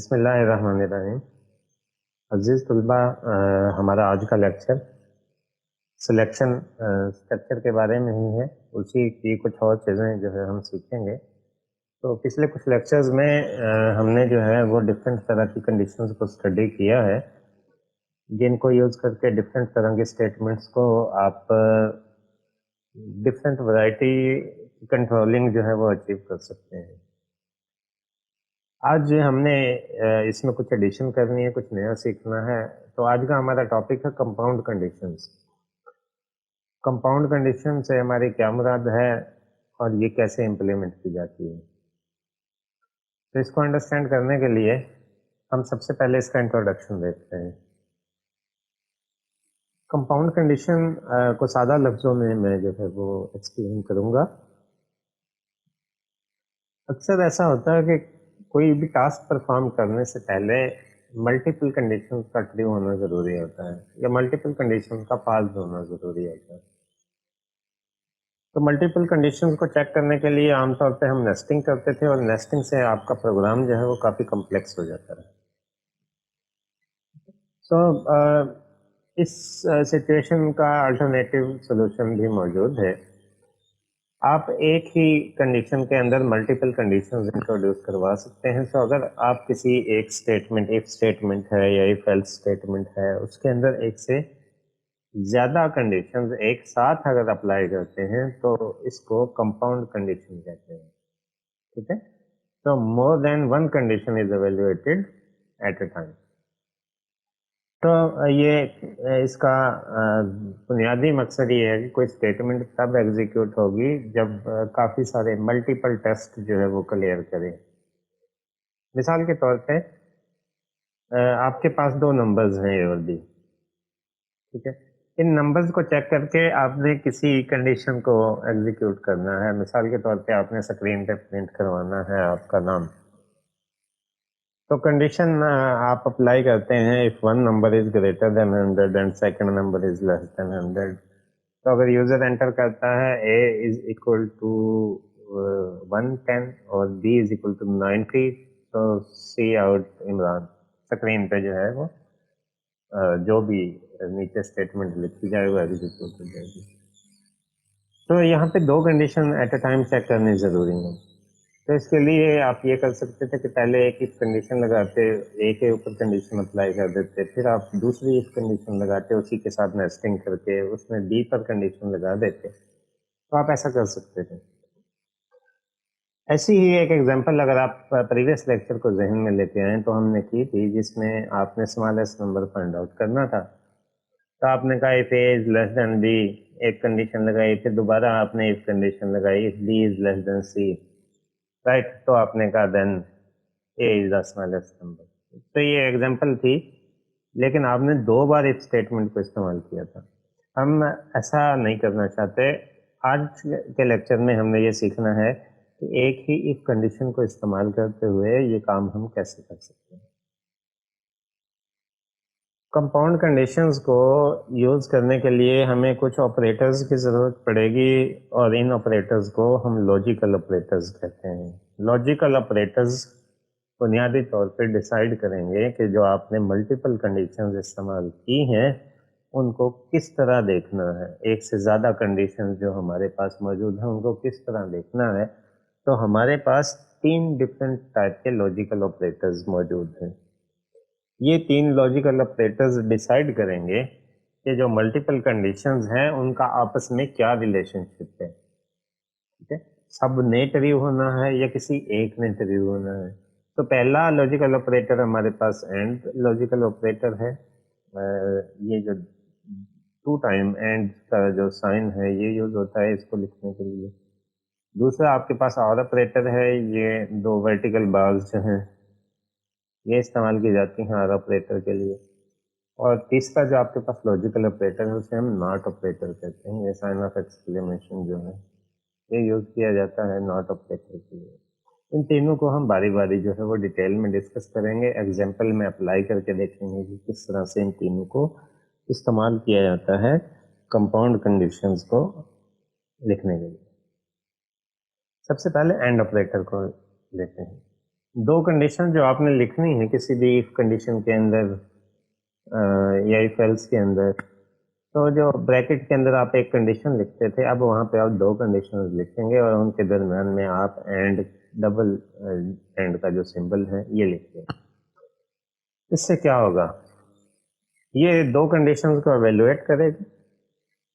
बिस्मिल्लाहिर्रहमानिर्रहीम। अजीज़ तलबा, हमारा आज का लेक्चर सिलेक्शन स्ट्रक्चर के बारे में ही है। उसी की कुछ और चीज़ें जो है हम सीखेंगे। तो पिछले कुछ लेक्चर्स में हमने जो है वो डिफरेंट तरह की कंडीशंस को स्टडी किया है, जिनको यूज़ करके डिफरेंट तरह के स्टेटमेंट्स को आप डिफरेंट वैरायटी कंट्रोलिंग जो है वो अचीव कर सकते हैं। आज हमने इसमें कुछ एडिशन करनी है, कुछ नया सीखना है। तो आज का हमारा टॉपिक है कंपाउंड कंडीशंस। कंपाउंड कंडीशन से हमारी क्या मुराद है और ये कैसे इम्प्लीमेंट की जाती है। तो इसको अंडरस्टैंड करने के लिए हम सबसे पहले इसका इंट्रोडक्शन देखते हैं। कंपाउंड कंडीशन को सादा लफ्ज़ों में मैं जो है वो एक्सप्लेन करूँगा। अक्सर ऐसा होता है कि कोई भी टास्क परफॉर्म करने से पहले मल्टीपल कंडीशंस का ट्रू होना ज़रूरी होता है, या मल्टीपल कंडीशंस का पास होना ज़रूरी होता है। तो मल्टीपल कंडीशंस को चेक करने के लिए आमतौर पे हम नेस्टिंग करते थे, और नेस्टिंग से आपका प्रोग्राम जो है वो काफ़ी कॉम्प्लेक्स हो जाता है। सो इस सिचुएशन का अल्टरनेटिव सोल्यूशन भी मौजूद है। आप एक ही कंडीशन के अंदर मल्टीपल कंडीशंस इंट्रोड्यूस करवा सकते हैं। सो अगर आप किसी एक स्टेटमेंट, इफ स्टेटमेंट है या इफ एल्स स्टेटमेंट है, उसके अंदर एक से ज़्यादा कंडीशंस एक साथ अगर अप्लाई करते हैं तो इसको कंपाउंड कंडीशन कहते हैं। ठीक है, तो more than one condition is evaluated eight a time. तो ये इसका बुनियादी मकसद ये है कि कोई स्टेटमेंट तब एग्जीक्यूट होगी जब काफ़ी सारे मल्टीपल टेस्ट जो है वो क्लियर करें। मिसाल के तौर पे आपके पास दो नंबर्स हैं ए और बी। ठीक है, इन नंबर्स को चेक करके आपने किसी कंडीशन को एग्जीक्यूट करना है। मिसाल के तौर पे आपने स्क्रीन पे प्रिंट करवाना है आपका नाम। तो कंडीशन आप अप्लाई करते हैं, if one number is greater then 100 and second number is less then 100। तो अगर यूजर एंटर करता है ए इज इक्वल टू 110 और बी इज इक्वल टू 90, तो सी आउट इमरान। स्क्रीन पे जो है वो जो भी नीचे स्टेटमेंट लिखी जाए वो एग्जीक्यूट हो जाएगी। तो यहाँ पे दो condition at a time check करनी ज़रूरी है। तो इसके लिए आप ये कर सकते थे कि पहले एक इफ कंडीशन लगाते, एक के ऊपर कंडीशन अप्लाई कर देते, फिर आप दूसरी इफ कंडीशन लगाते, उसी के साथ नेस्टिंग करके उसमें बी पर कंडीशन लगा देते। तो आप ऐसा कर सकते थे। ऐसी ही एक एग्जांपल अगर आप प्रीवियस लेक्चर को जहन में लेते आए तो हमने की थी, जिसमें आपने स्मॉलेस्ट नंबर फाइंड आउट करना था। तो आपने कहा if A is less than B, एक कंडीशन लगाई, फिर दोबारा आपने इफ कंडीशन लगाई if B is less than C, right. तो आपने कहा then A is the smallest number. तो ये एग्जांपल थी, लेकिन आपने दो बार इफ स्टेटमेंट को इस्तेमाल किया था। हम ऐसा नहीं करना चाहते। आज के लेक्चर में हमने ये सीखना है कि एक ही इफ कंडीशन को इस्तेमाल करते हुए ये काम हम कैसे कर सकते हैं। कंपाउंड कंडीशंस को यूज़ करने के लिए हमें कुछ ऑपरेटर्स की ज़रूरत पड़ेगी, और इन ऑपरेटर्स को हम लॉजिकल ऑपरेटर्स कहते हैं। लॉजिकल ऑपरेटर्स बुनियादी तौर पे डिसाइड करेंगे कि जो आपने मल्टीपल कंडीशंस इस्तेमाल की हैं उनको किस तरह देखना है। एक से ज़्यादा कंडीशंस जो हमारे पास मौजूद हैं उनको किस तरह देखना है। तो हमारे पास तीन डिफरेंट टाइप के लॉजिकल ऑपरेटर्स मौजूद हैं। ये तीन लॉजिकल ऑपरेटर्स डिसाइड करेंगे कि जो मल्टीपल कंडीशंस हैं उनका आपस में क्या रिलेशनशिप है। ठीक है, सब ने ट्रू होना है या किसी एक ने ट्रू होना है। तो पहला लॉजिकल ऑपरेटर हमारे पास एंड लॉजिकल ऑपरेटर है। ये जो टू टाइम एंड का जो साइन है ये यूज होता है इसको लिखने के लिए। दूसरा आपके पास और ऑपरेटर है, ये दो वर्टिकल बार्स जो हैं ये इस्तेमाल की जाती हैं और ऑपरेटर के लिए। और तीसरा जो आपके पास लॉजिकल ऑपरेटर है उसे हम नॉट ऑपरेटर कहते हैं। ये साइन ऑफ एक्सक्लेमेशन जो है ये यूज किया जाता है नॉट ऑपरेटर के लिए। इन तीनों को हम बारी बारी जो है वो डिटेल में डिस्कस करेंगे, एग्जाम्पल में अप्लाई करके देखेंगे कि किस तरह से इन तीनों को इस्तेमाल किया जाता है कंपाउंड कंडीशंस को लिखने के लिए। सबसे पहले एंड ऑपरेटर को लेते हैं। दो कंडीशन जो आपने लिखनी है किसी भी इफ कंडीशन के अंदर या इफ एल्स के अंदर, तो जो ब्रैकेट के अंदर आप एक कंडीशन लिखते थे, अब वहां पे आप दो कंडीशन लिखेंगे और उनके दरम्यान में आप एंड डबल एंड का जो सिंबल है ये लिखेंगे। इससे क्या होगा, ये दो कंडीशंस को एवेलुएट करेगा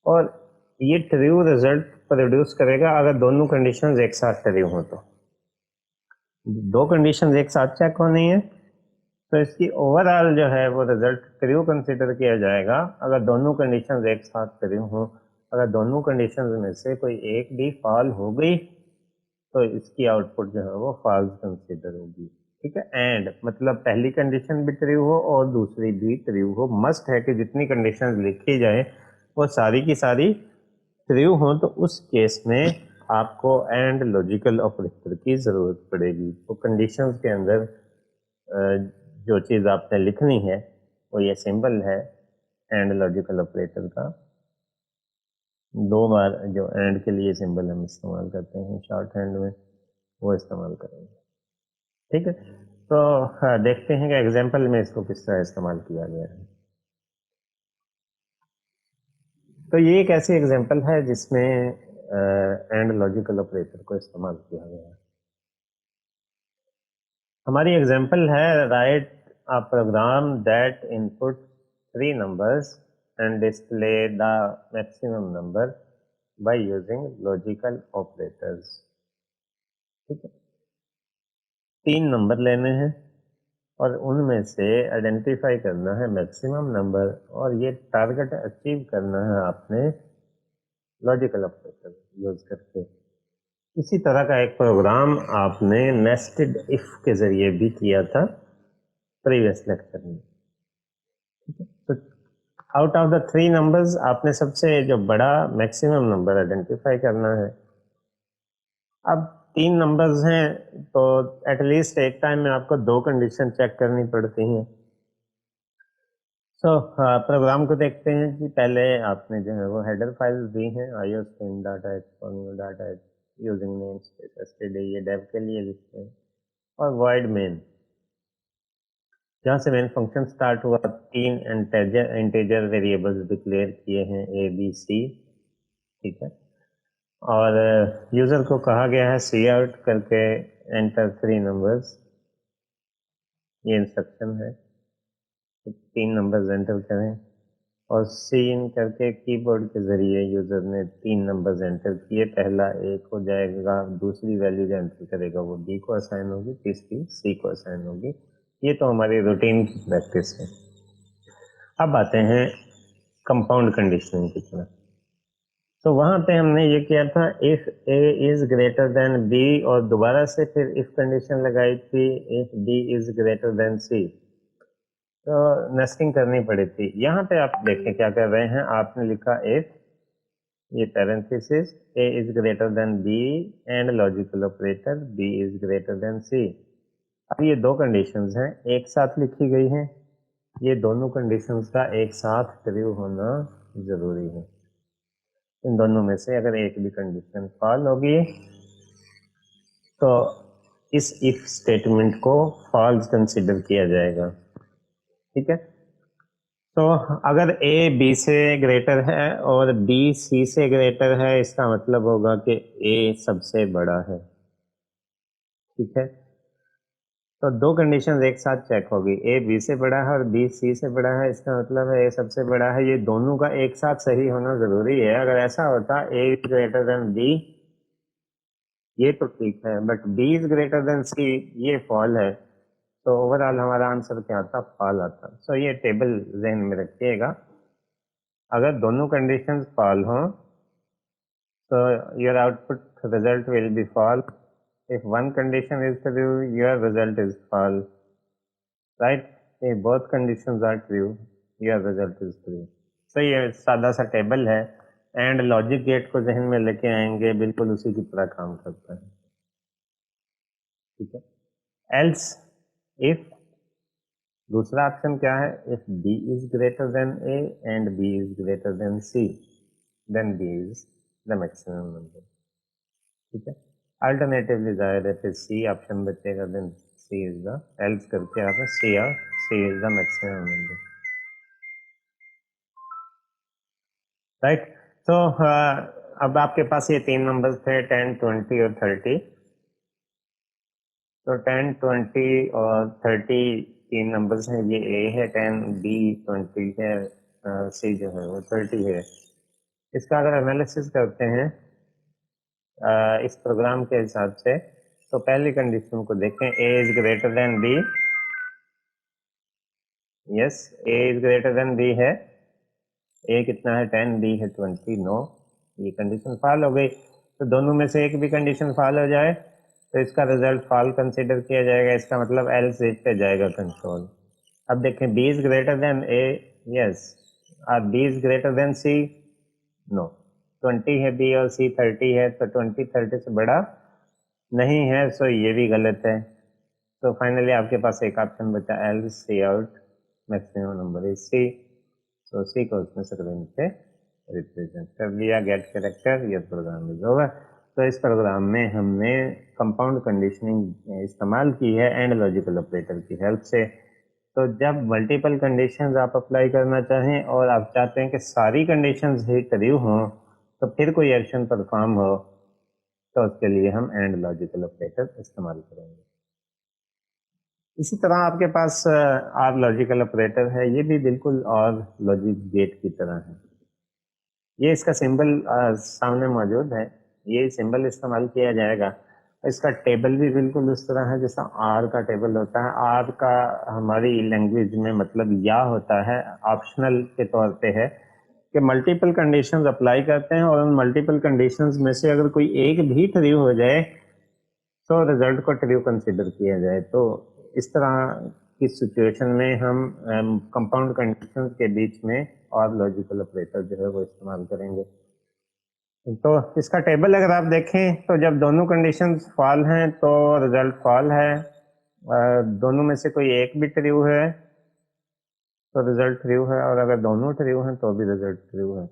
और ये ट्रू रिजल्ट प्रोड्यूस करेगा अगर दोनों कंडीशंस एक साथ ट्रू हो। तो दो कंडीशंस एक साथ चेक होनी है, तो इसकी ओवरऑल जो है वो रिजल्ट ट्रू कंसिडर किया जाएगा अगर दोनों कंडीशंस एक साथ ट्रू हो। अगर दोनों कंडीशंस में से कोई एक भी फॉल हो गई तो इसकी आउटपुट जो है वो फॉल्स कंसिडर होगी। ठीक है, एंड मतलब पहली कंडीशन भी ट्रू हो और दूसरी भी ट्रू हो। मस्ट है कि जितनी कंडीशंस लिखी जाए वो सारी की सारी ट्रू हो, तो उस केस में आपको एंड लॉजिकल ऑपरेटर की जरूरत पड़ेगी। तो कंडीशंस के अंदर जो चीज़ आपने लिखनी है वो ये सिंबल है एंड लॉजिकल ऑपरेटर का। दो बार जो एंड के लिए सिंबल हम इस्तेमाल करते हैं शॉर्ट हैंड में, वो इस्तेमाल करेंगे। ठीक है, तो देखते हैं कि एग्जाम्पल में इसको किस तरह इस्तेमाल किया गया है। तो ये एक ऐसी एग्जाम्पल है जिसमें एंड लॉजिकल ऑपरेटर को इस्तेमाल किया गया है। हमारी एग्जाम्पल है write a program that input 3 numbers and display the maximum number by using logical operators। ठीक है, 3 नंबर लेने हैं और उनमें से आइडेंटिफाई करना है मैक्सिमम नंबर, और ये टारगेट अचीव करना है आपने लॉजिकल ऑपरेटर यूज करके। इसी तरह का एक प्रोग्राम आपने नेस्टेड इफ के जरिए भी किया था प्रीवियस लेक्चर में। तो आउट ऑफ द 3 नंबर्स आपने सबसे जो बड़ा मैक्सिमम नंबर आइडेंटिफाई करना है। अब 3 नंबर्स हैं तो एटलीस्ट एक टाइम में आपको दो कंडीशन चेक करनी पड़ती हैं। सो प्रोग्राम को देखते हैं कि पहले आपने जो है वो हेडर फाइल्स दी हैं iostream डाटा एक्सपोनियो data using namespace std, ये डेव के लिए लिखते हैं, और void main जहाँ से मेन फंक्शन स्टार्ट हुआ। 3 इंटीजर वेरिएबल्स डिक्लेयर किए हैं ए बी सी। ठीक है, और यूजर को कहा गया है सी आउट करके एंटर 3 नंबर्स, ये इंस्ट्रक्शन है। तो 3 नंबर्स एंटर करें और सी इन करके कीबोर्ड के जरिए यूजर ने 3 नंबर्स एंटर किए। पहला एक हो जाएगा, दूसरी वैल्यू जो एंटर करेगा वो बी को असाइन होगी, तीसरी सी को असाइन होगी। ये तो हमारी रूटीन की प्रैक्टिस है। अब आते हैं कंपाउंड कंडीशनिंग की तरफ। तो वहां पे हमने ये किया था if A is greater than B, और दोबारा से फिर इफ कंडीशन लगाई थी if B is greater than C. तो नेस्टिंग करनी पड़ी थी। यहाँ पे आप देखें क्या कर रहे हैं, आपने लिखा इफ, ये parenthesis, A is greater than B and logical operator B is greater than C. अब ये दो कंडीशंस हैं एक साथ लिखी गई हैं, ये दोनों कंडीशंस का एक साथ ट्रू होना जरूरी है। इन दोनों में से अगर एक भी कंडीशन फॉल होगी तो इस इफ स्टेटमेंट को फॉल्स कंसिडर किया जाएगा। ठीक है, तो अगर ए बी से ग्रेटर है और बी सी से ग्रेटर है, इसका मतलब होगा कि ए सबसे बड़ा है। ठीक है, तो दो कंडीशन एक साथ चेक होगी, ए बी से बड़ा है और बी सी से बड़ा है, इसका मतलब है ए सबसे बड़ा है। ये दोनों का एक साथ सही होना जरूरी है। अगर ऐसा होता A is greater than B, ये तो ठीक है, but B is greater than C, ये फॉल है, तो ओवरऑल हमारा आंसर क्या आता, फॉल आता। सो ये टेबल जहन में रखिएगा। अगर दोनों कंडीशंस फॉल हों so your output result will be false. If one condition is true, your result is false, right? If both conditions are true, your result is true। so ये सादा सा टेबल है, एंड लॉजिक गेट को जहन में लेके आएंगे, बिल्कुल उसी की तरह काम करता है। ठीक है, एल्स इफ, दूसरा ऑप्शन क्या है, if B is greater than A and B is greater than C, then B is the maximum number. ठीक है, अल्टरनेटिवली जाहिर है फिर सी ऑप्शन बचेगा, then C is the else करके आपने सी और C is the maximum number, right. तो अब आपके पास ये तीन नंबर्स थे 10, 20 और 30। तो 10, 20 और 30 तीन नंबर्स हैं, ये ए है 10, बी 20 है, सी जो है वो 30 है। इसका अगर एनालिसिस करते हैं इस प्रोग्राम के हिसाब से, तो पहली कंडीशन को देखें, A is greater than B. Yes, A is greater than B है। ए कितना है 10, बी है 20, नो, ये कंडीशन फॉल हो गई। तो दोनों में से एक भी कंडीशन फॉल हो जाए तो इसका रिजल्ट फॉल कंसीडर किया जाएगा, इसका मतलब एल्स इफ पे जाएगा कंट्रोल। अब देखें B is greater than A, yes, और B is greater than C, no. 20 है बी और सी 30 है, तो 20 30 से बड़ा नहीं है, सो ये भी गलत है। तो फाइनली आपके पास एक ऑप्शन बचा, else C out maximum number is C. तो सी को उसने स्क्रीन पे रिप्रेजेंट कर लिया, गेट कैरेक्टर, ये प्रोग्राम इज ओवर। तो इस प्रोग्राम में हमने कंपाउंड कंडीशनिंग इस्तेमाल की है एंड लॉजिकल ऑपरेटर की हेल्प से। तो जब मल्टीपल कंडीशंस आप अप्लाई करना चाहें और आप चाहते हैं कि सारी कंडीशंस ही ट्रू हों, तो फिर कोई एक्शन परफॉर्म हो, तो उसके लिए हम एंड लॉजिकल ऑपरेटर इस्तेमाल करेंगे। इसी तरह आपके पास आर लॉजिकल ऑपरेटर है, ये भी बिल्कुल और लॉजिक गेट की तरह है। ये इसका सिंबल सामने मौजूद है, ये सिंबल इस्तेमाल किया जाएगा। इसका टेबल भी बिल्कुल उस तरह है जैसा आर का टेबल होता है। आर का हमारी लैंग्वेज में मतलब या होता है, ऑप्शनल के तौर पे है कि मल्टीपल कंडीशंस अप्लाई करते हैं और उन मल्टीपल कंडीशंस में से अगर कोई एक भी ट्रू हो जाए तो रिजल्ट को ट्रू कंसिडर किया जाए। तो इस तरह की सिचुएशन में हम कंपाउंड कंडीशंस के बीच में और लॉजिकल ऑपरेटर जो है वो इस्तेमाल करेंगे। तो इसका टेबल अगर आप देखें तो जब दोनों कंडीशंस फॉल हैं तो रिजल्ट फॉल है, दोनों में से कोई एक भी ट्रू है तो रिजल्ट ट्रू है, और अगर दोनों ट्रू हैं तो भी रिजल्ट ट्रू है,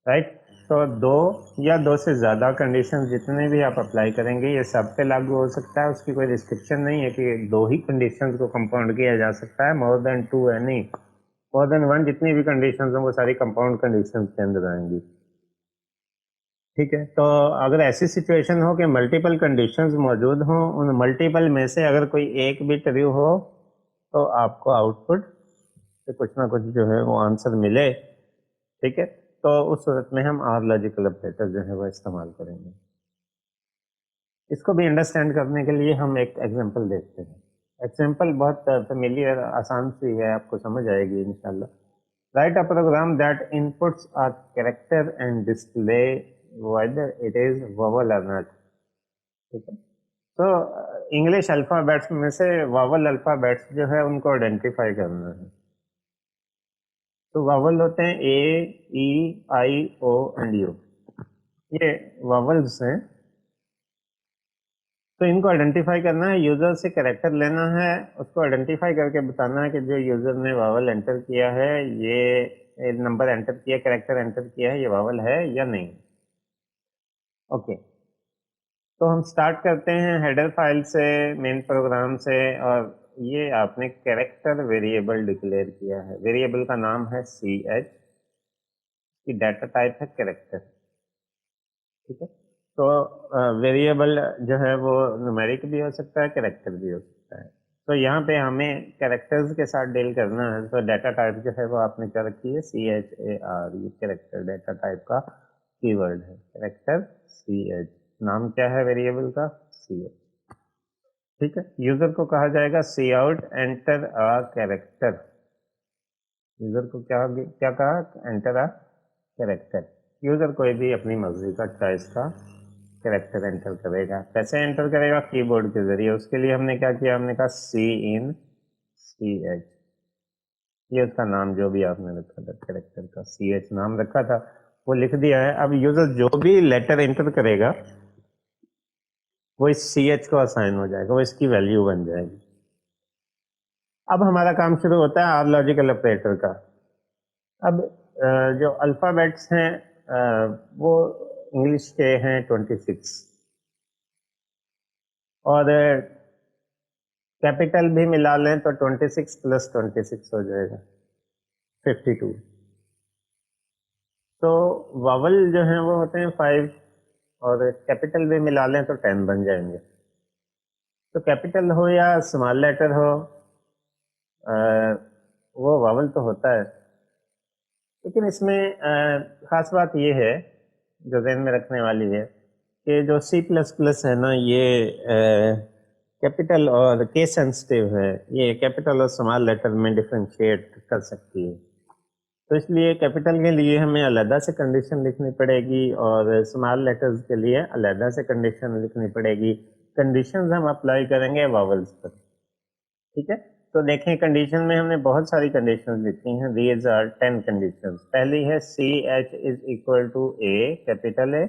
राइट। तो दो या दो से ज़्यादा कंडीशन जितने भी आप अप्लाई करेंगे ये सब पे लागू हो सकता है, उसकी कोई रिस्ट्रिक्शन नहीं है कि दो ही कंडीशन को कंपाउंड किया जा सकता है, मोर देन टू है नहीं, मोर देन वन जितनी भी कंडीशन हो वो सारी कंपाउंड कंडीशन के अंदर आएंगी, ठीक है। तो अगर ऐसी सिचुएशन हो कि मल्टीपल कंडीशंस मौजूद हों, उन मल्टीपल में से अगर कोई एक भी ट्रू हो तो आपको आउटपुट से कुछ ना कुछ जो है वो आंसर मिले, ठीक है। तो उस सूरत में हम आर लॉजिकल ऑपरेटर जो है वो इस्तेमाल करेंगे। इसको भी अंडरस्टैंड करने के लिए हम एक एग्जांपल देखते हैं। एग्जांपल बहुत फेमिलियर, आसान सी है, आपको समझ आएगी इंशाल्लाह। Write a program that inputs are character and display whether it is vowel और नॉट, ठीक है। तो इंग्लिश अल्फाबेट्स में से वावल अल्फाबेट्स जो है उनको आइडेंटिफाई करना है। तो वावल होते हैं ए, ई, आई, ओ एंड यू, ये वावल्स हैं। तो इनको आइडेंटिफाई करना है, यूजर से कैरेक्टर लेना है, उसको आइडेंटिफाई करके बताना है कि जो यूजर ने वावल एंटर किया है, ये नंबर एंटर किया, कैरेक्टर एंटर किया है, ये वावल है या नहीं। ओके, तो हम स्टार्ट करते हैं हेडर फाइल से, मेन प्रोग्राम से, और ये आपने कैरेक्टर वेरिएबल डिक्लेयर किया है। वेरिएबल का नाम है सी एच, की डाटा टाइप है कैरेक्टर, ठीक है। तो वेरिएबल जो है वो न्यूमेरिक भी हो सकता है, कैरेक्टर भी हो सकता है। तो यहाँ पे हमें कैरेक्टर्स के साथ डील करना है, तो डाटा टाइप जो है वो आपने क्या रखी है, सी एच ए आर, ये कैरेक्टर डाटा टाइप का कीवर्ड है, कैरेक्टर सी एच। नाम क्या है वेरिएबल का, सी एच, ठीक है। यूजर को कहा जाएगा cout enter a character, user को क्या क्या कहा, एंटर अ कैरेक्टर। यूजर कोई भी अपनी मर्जी का चॉइस का कैरेक्टर एंटर करेगा। कैसे एंटर करेगा, कीबोर्ड के जरिए। उसके लिए हमने क्या किया, हमने कहा सी इन सी एच, ये उसका नाम जो भी आपने रखा था कैरेक्टर का, सी एच नाम रखा था, वो लिख दिया है। अब यूजर जो भी लेटर एंटर करेगा वो इस सी एच को असाइन हो जाएगा, वो इसकी वैल्यू बन जाएगी। अब हमारा काम शुरू होता है आर लॉजिकल ऑपरेटर का। अब जो अल्फाबेट्स हैं वो इंग्लिश के हैं 26, और कैपिटल भी मिला लें तो 26 प्लस 26 हो जाएगा 52। तो वावल जो है वो होते हैं 5 और कैपिटल भी मिला लें तो 10 बन जाएंगे। तो कैपिटल हो या स्मॉल लेटर हो अ, वो वावल तो होता है, लेकिन इसमें खास बात ये है जो ध्यान में रखने वाली है कि जो C++ है ना, ये कैपिटल और केस सेंसिटिव है, ये कैपिटल और स्मॉल लेटर में डिफरेंशिएट कर सकती है। तो इसलिए कैपिटल के लिए हमें अलग से कंडीशन लिखनी पड़ेगी और स्मॉल लेटर्स के लिए अलग से कंडीशन लिखनी पड़ेगी। कंडीशंस हम अप्लाई करेंगे वावल्स पर, ठीक है। तो देखें कंडीशन में हमने बहुत सारी कंडीशंस लिखी हैं। These are 10 conditions. पहली है CH is equal to A, capital A.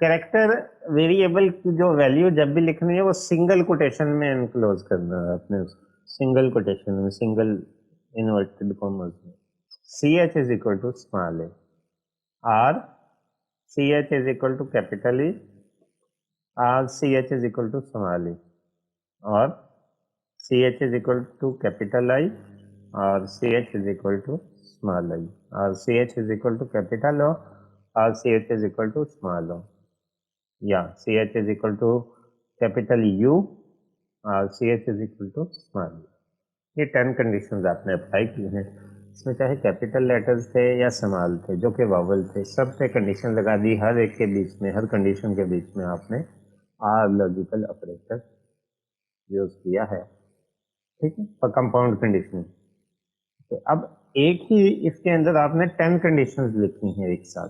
Character variable की जो वैल्यू जब भी लिखनी है वो सिंगल कोटेशन में एनक्लोज करना है अपने, सिंगल कोटेशन में, सिंगल इन्वर्टेड कॉमर्स में। CH is equal to small A, or CH is equal to capital E, or CH is equal to small E, और CH is equal to capital I और CH is equal to small I, और CH is equal to capital O और CH is equal to small O, या CH is equal to capital U और CH is equal to small u। ये 10 conditions आपने apply की हैं। इसमें चाहे कैपिटल लेटर्स थे या स्मॉल थे, जो कि वावल थे, सब पे कंडीशन लगा दी। हर एक के बीच में, हर कंडीशन के बीच में आपने आर लॉजिकल ऑपरेटर यूज किया है, ठीक है, फॉर कंपाउंड कंडीशन। तो अब एक ही इसके अंदर आपने 10 कंडीशंस लिखी हैं एक साथ,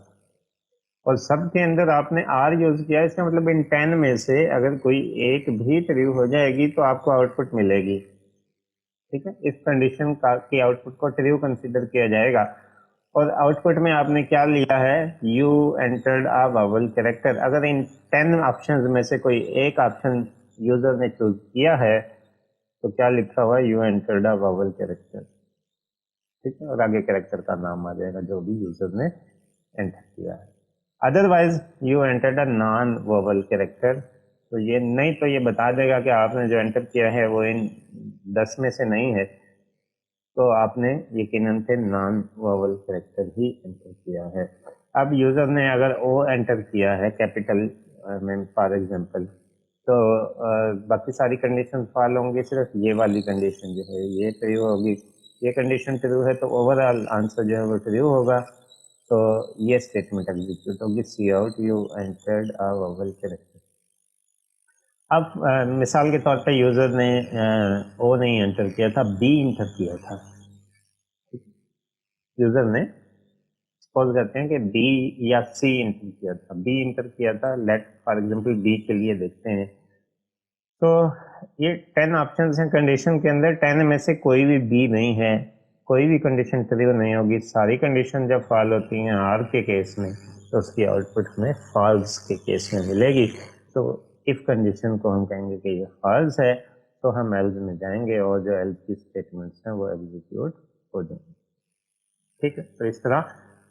और सब के अंदर आपने आर यूज किया। इसका मतलब इन 10 में से अगर कोई एक भी ट्रू हो जाएगी तो आपको आउटपुट मिलेगी, ठीक है। इस कंडीशन का की आउटपुट को ट्रू कंसीडर किया जाएगा। और आउटपुट में आपने क्या लिया है, you entered a vowel character. अगर इन 10 ऑप्शंस में से कोई एक ऑप्शन यूजर ने चूज किया है तो क्या लिखा हुआ है, you entered a vowel character, ठीक है, और आगे कैरेक्टर का नाम आ जाएगा जो भी यूजर ने एंटर किया है। Otherwise you entered a non vowel character, तो ये नहीं, तो ये बता देगा कि आपने जो एंटर किया है वो इन 10 में से नहीं है, तो आपने यकीनन से नॉन वोवल कैरेक्टर ही एंटर किया है। अब यूजर ने अगर ओ एंटर किया है कैपिटल में फॉर एग्जांपल, तो बाकी सारी कंडीशन फॉलो होंगी, सिर्फ ये वाली कंडीशन जो है ये ट्रू होगी। ये कंडीशन ट्रू है तो ओवरऑल आंसर जो है वो ट्रू होगा। तो ये स्टेटमेंट एग्जीक्यूट होगी, cout you entered a vowel character. अब मिसाल के तौर पे यूजर ने ओ नहीं एंटर किया था, बी एंटर किया था। यूजर ने सपोज करते हैं कि बी या सी एंटर किया था, बी एंटर किया था, लेट फॉर एग्जांपल बी के लिए देखते हैं। तो ये 10 ऑप्शंस हैं कंडीशन के अंदर, 10 में से कोई भी बी नहीं है, कोई भी कंडीशन ट्रू नहीं होगी। सारी कंडीशन जब फॉल होती हैं आर के केस में तो उसकी आउटपुट हमें फॉल्स के केस में मिलेगी। तो इफ कंडीशन को हम कहेंगे कि ये फॉल्स है तो हम एल्स में जाएंगे और जो एल्स की स्टेटमेंट्स हैं वो एग्जीक्यूट हो जाएंगे, ठीक है। तो इस तरह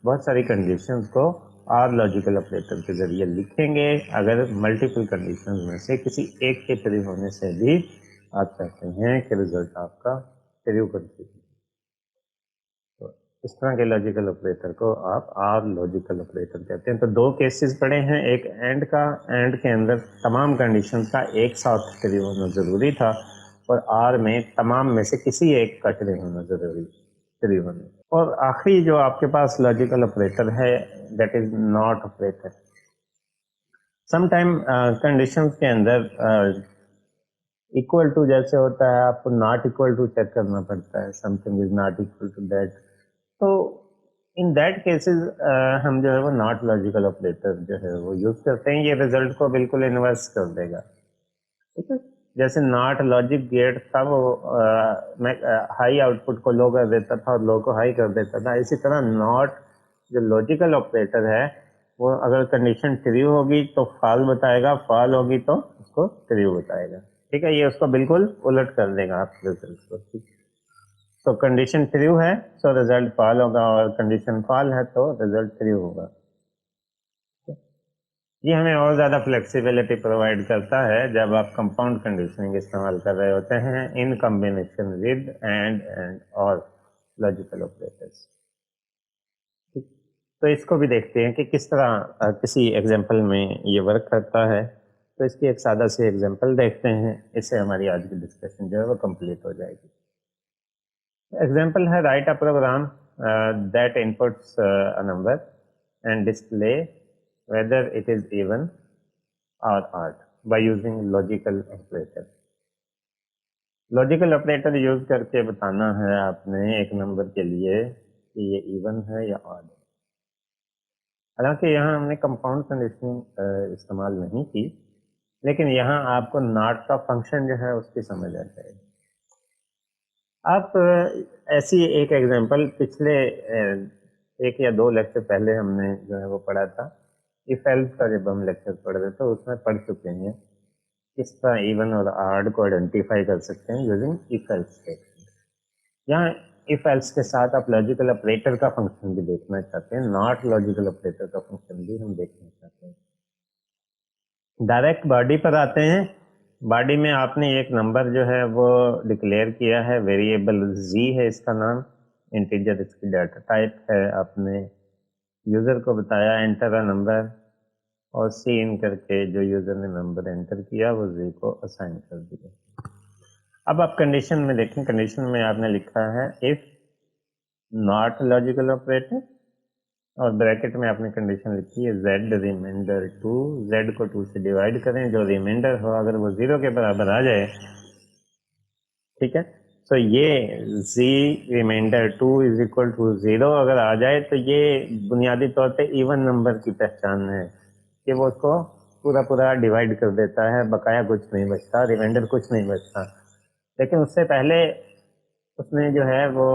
बहुत सारी कंडीशंस को आर लॉजिकल ऑपरेटर के जरिए लिखेंगे अगर मल्टीपल कंडीशंस में से किसी एक के ट्रू होने से भी आप चाहते हैं कि रिजल्ट आपका ट्रू कंसीडर। तो इस तरह के लॉजिकल ऑपरेटर को आप आर लॉजिकल ऑपरेटर कहते हैं। तो दो केसेस पड़े हैं, एक एंड का, एंड के अंदर तमाम कंडीशंस का एक साथ ट्रू होना जरूरी था, और आर में तमाम में से किसी एक का ट्रू होना जरूरी, ट्रू होना। और आखिरी जो आपके पास लॉजिकल ऑपरेटर है that is not operator. Sometime conditions के अंदर इक्वल टू जैसे होता है, आपको नॉट इक्वल टू चेक करना पड़ता है, something is not equal to that. तो इन दैट केसेस हम जो है वो नॉट लॉजिकल ऑपरेटर जो है वो यूज करते हैं। ये रिजल्ट को बिल्कुल इन्वर्स कर देगा, ठीक है। जैसे नॉट लॉजिक गेट था वो मैं हाई आउटपुट को लो कर देता था और लो को हाई कर देता था, इसी तरह नॉट जो लॉजिकल ऑपरेटर है वो अगर कंडीशन ट्रू होगी तो फॉल बताएगा, फॉल होगी तो उसको ट्रू बताएगा, ठीक है। ये उसको बिल्कुल उलट कर देगा आपके रिजल्ट को, ठीक है? तो कंडीशन ट्रू है तो रिजल्ट फॉल होगा, और कंडीशन फॉल है तो रिजल्ट ट्रू होगा। ये हमें और ज़्यादा फ्लेक्सिबिलिटी प्रोवाइड करता है जब आप कंपाउंड कंडीशनिंग इस्तेमाल कर रहे होते हैं इन कॉम्बिनेशन विद एंड और लॉजिकल ऑपरेटर्स। ठीक, तो इसको भी देखते हैं कि किस तरह किसी एग्जांपल में ये वर्क करता है। तो इसकी एक सादा सी एग्जांपल देखते हैं, इससे हमारी आज की डिस्कशन जो है वो कंप्लीट हो जाएगी। एग्जांपल है write a program that inputs a number and display whether it is even or odd by using logical operator. Logical operator use करके बताना है आपने एक नंबर के लिए कि ये इवन है या ऑड है। हालांकि यहाँ हमने कंपाउंड कंडीशनिंग इस्तेमाल नहीं की, लेकिन यहाँ आपको नॉट का फंक्शन जो है उसकी समझ आ जाएगी। आप ऐसी एक एग्जांपल पिछले एक या दो लेक्चर पहले हमने जो है वो पढ़ा था। इफ एल्स का जब हम लेक्चर पढ़ रहे तो उसमें पढ़ चुके हैं किस तरह इवन और ऑड को आइडेंटिफाई कर सकते हैं यूजिंग इफ एल्स स्टेटमेंट। यहाँ इफ एल्स के साथ आप लॉजिकल ऑपरेटर का फंक्शन भी देखना चाहते हैं, नॉट लॉजिकल ऑपरेटर का फंक्शन भी हम देखना चाहते हैं। डायरेक्ट बॉडी पर आते हैं। बॉडी में आपने एक नंबर जो है वो डिक्लेयर किया है, वेरिएबल जी है इसका नाम, इंटीजर इसकी डाटा टाइप है। आपने यूज़र को बताया एंटर अ नंबर और सी इन करके जो यूज़र ने नंबर एंटर किया वो जी को असाइन कर दिया। अब आप कंडीशन में देखें, कंडीशन में आपने लिखा है इफ नॉट लॉजिकल ऑपरेटर और ब्रैकेट में आपने कंडीशन लिखी है z रिमाइंडर 2, z को 2 से डिवाइड करें, जो रिमाइंडर हो अगर वो 0 के बराबर आ जाए, ठीक है, तो ये z reminder 2 is equal to 0 अगर आ जाए तो ये बुनियादी तौर पे इवन नंबर की पहचान है कि वो उसको पूरा पूरा डिवाइड कर देता है, बकाया कुछ नहीं बचता, रिमाइंडर कुछ नहीं बचता। लेकिन उससे पहले उसने जो है वो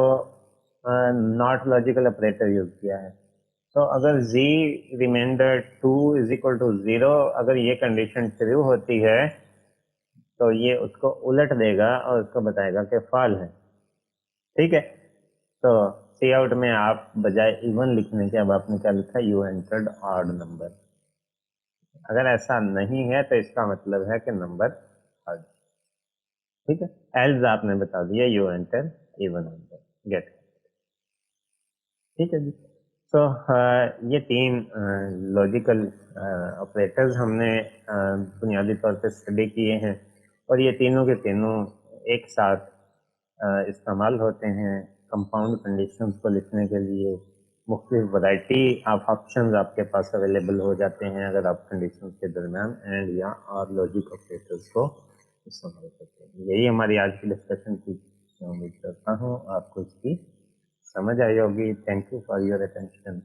नॉट लॉजिकल ऑपरेटर यूज किया है। तो अगर z reminder 2 is equal to 0 अगर ये कंडीशन ट्रू होती है तो ये उसको उलट देगा और उसको बताएगा कि फॉल है। ठीक है, तो सी आउट में आप बजाय इवन लिखने के अब आपने क्या लिखा, यू एंटर्ड ऑड नंबर। अगर ऐसा नहीं है तो इसका मतलब है कि नंबर ऑड। ठीक है, एल्स आपने बता दिया you enter even number, get. ठीक है जी। तो ये तीन लॉजिकल ऑपरेटर्स हमने बुनियादी तौर पे स्टडी किए हैं और ये तीनों के तीनों एक साथ इस्तेमाल होते हैं कंपाउंड कंडीशंस को लिखने के लिए। मुख्तलिफ वैरायटी ऑफ ऑप्शंस आपके पास अवेलेबल हो जाते हैं अगर आप कंडीशंस के दरमियान एंड या और लॉजिक ऑपरेटर्स को इस्तेमाल करते हैं। यही हमारी आज की डिस्कशन की। मैं उम्मीद करता हूँ आपको इसकी समझ आई होगी। Thank you for your attention.